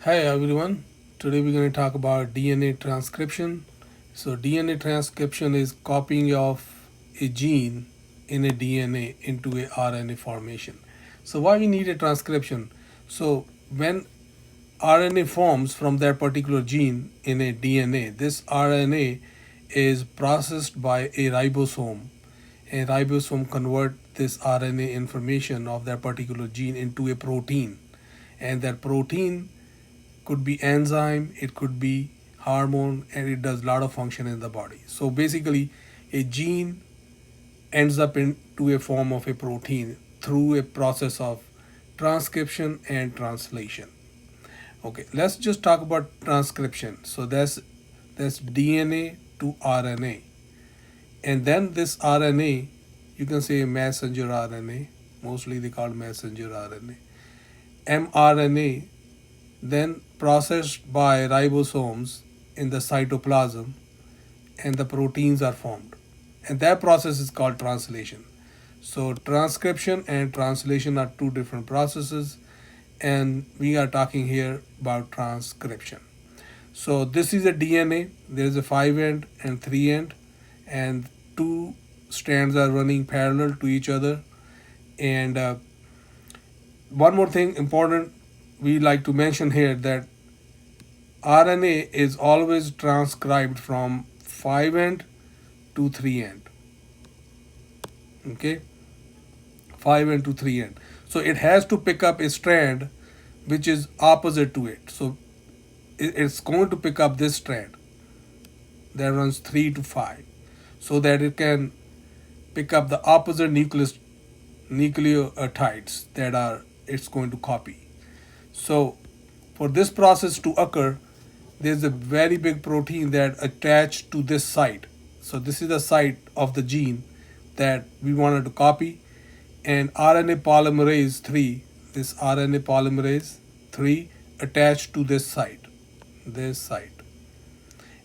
Hi everyone. Today we're going to talk about DNA transcription. So DNA transcription is copying of a gene in a DNA into a RNA formation. So why we need a transcription? So when RNA forms from that particular gene in a DNA, this RNA is processed by a ribosome. A ribosome convert this RNA information of that particular gene into a protein, and that protein could be enzyme, it could be hormone, and it does a lot of function in the body. So basically, a gene ends up into a form of a protein through a process of transcription and translation. Okay, let's just talk about transcription. So that's DNA to RNA, and then this RNA, you can say messenger RNA. Mostly they call messenger RNA. mRNA then processed by ribosomes in the cytoplasm, and the proteins are formed. And that process is called translation. So transcription and translation are two different processes, and we are talking here about transcription. So this is a DNA. There is a 5 end and 3 end, and two strands are running parallel to each other. And one more thing important we like to mention here, that RNA is always transcribed from 5 end to 3 end. Okay, 5 end to 3 end. So it has to pick up a strand which is opposite to it. So it's going to pick up this strand that runs 3 to 5, so that it can pick up the opposite nucleotides that are it's going to copy. So for this process to occur, there's a very big protein that attached to this site. So this is the site of the gene that we wanted to copy, and RNA polymerase 3, this RNA polymerase 3 attached to this site,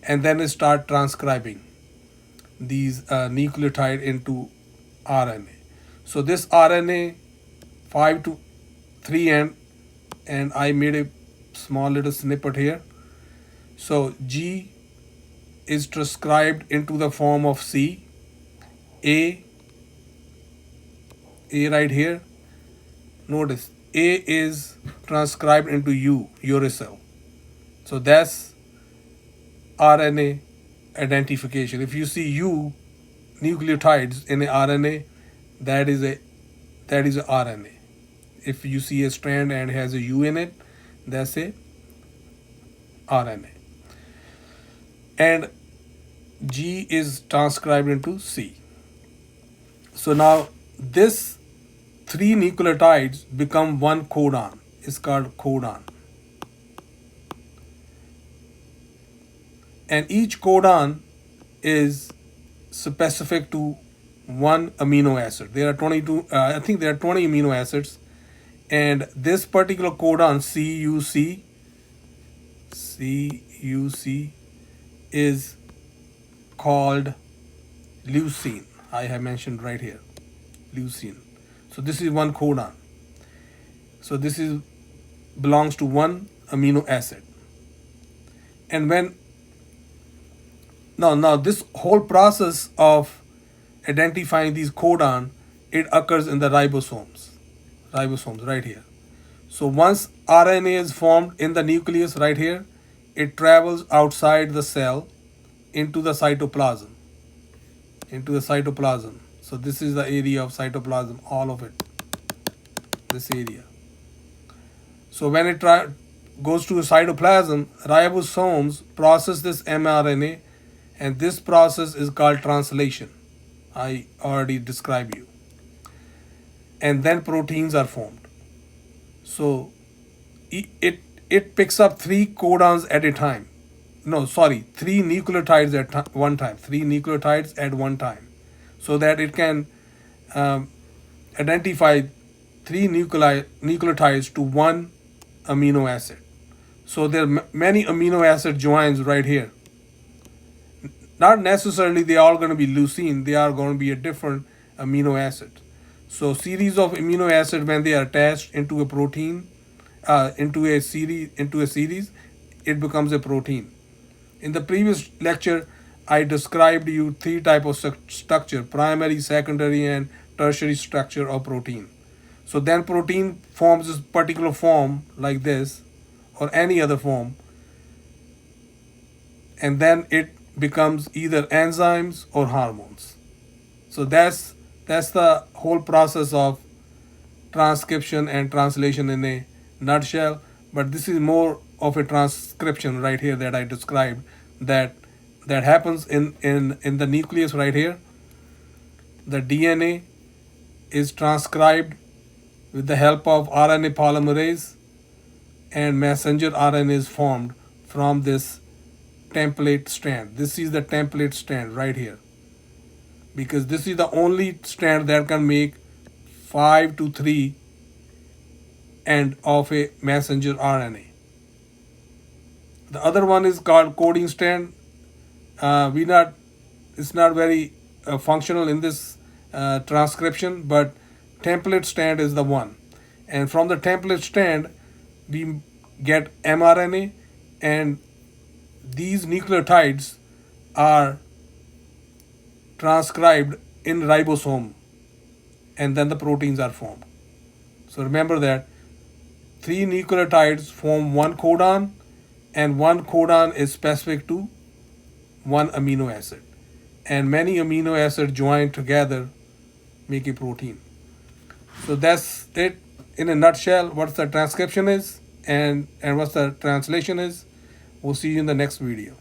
and then it start transcribing these nucleotide into RNA. So this RNA 5 to 3 end, and I made a small little snippet here. So G is transcribed into the form of C, A right here. Notice A is transcribed into U, uracil. So that's RNA identification. If you see U nucleotides in a RNA, that is a RNA. If you see a strand and has a U in it, that's a RNA. And G is transcribed into C. So now this 3 nucleotides become one codon. It's called codon. And each codon is specific to one amino acid. There are 22, I think there are 20 amino acids. And this particular codon, CUC, is called leucine. I have mentioned right here, leucine. So this is one codon. So this is belongs to one amino acid. And when now this whole process of identifying these codon, it occurs in the ribosomes right here. So once RNA is formed in the nucleus right here, it travels outside the cell into the cytoplasm. So this is the area of cytoplasm, all of it, this area. So when it goes to the cytoplasm, ribosomes process this mRNA, and this process is called translation. I already described you. And then proteins are formed. So it picks up 3 codons at a time. No, sorry, 3 nucleotides at one time. 3 nucleotides at one time, so that it can identify 3 nucleotides to one amino acid. So there are many amino acid joins right here. Not necessarily they are all going to be leucine. They are going to be a different amino acid. So series of amino acids, when they are attached into a protein, into a series, it becomes a protein. In the previous lecture, I described you three types of structure: primary, secondary, and tertiary structure of protein. So then protein forms this particular form like this, or any other form, and then it becomes either enzymes or hormones. So that's the whole process of transcription and translation in a nutshell. But this is more of a transcription right here that I described, that happens in the nucleus right here. The DNA is transcribed with the help of RNA polymerase, and messenger RNA is formed from this template strand. This is the template strand right here, because this is the only strand that can make 5 to 3 end of a messenger RNA. The other one is called coding strand. It's not very functional in this transcription, but template strand is the one. And from the template strand, we get mRNA, and these nucleotides are transcribed in ribosome, and then the proteins are formed. So remember that 3 nucleotides form one codon, and one codon is specific to one amino acid, and many amino acids joined together make a protein. So that's it in a nutshell, what the transcription is and what the translation is. We'll see you in the next video.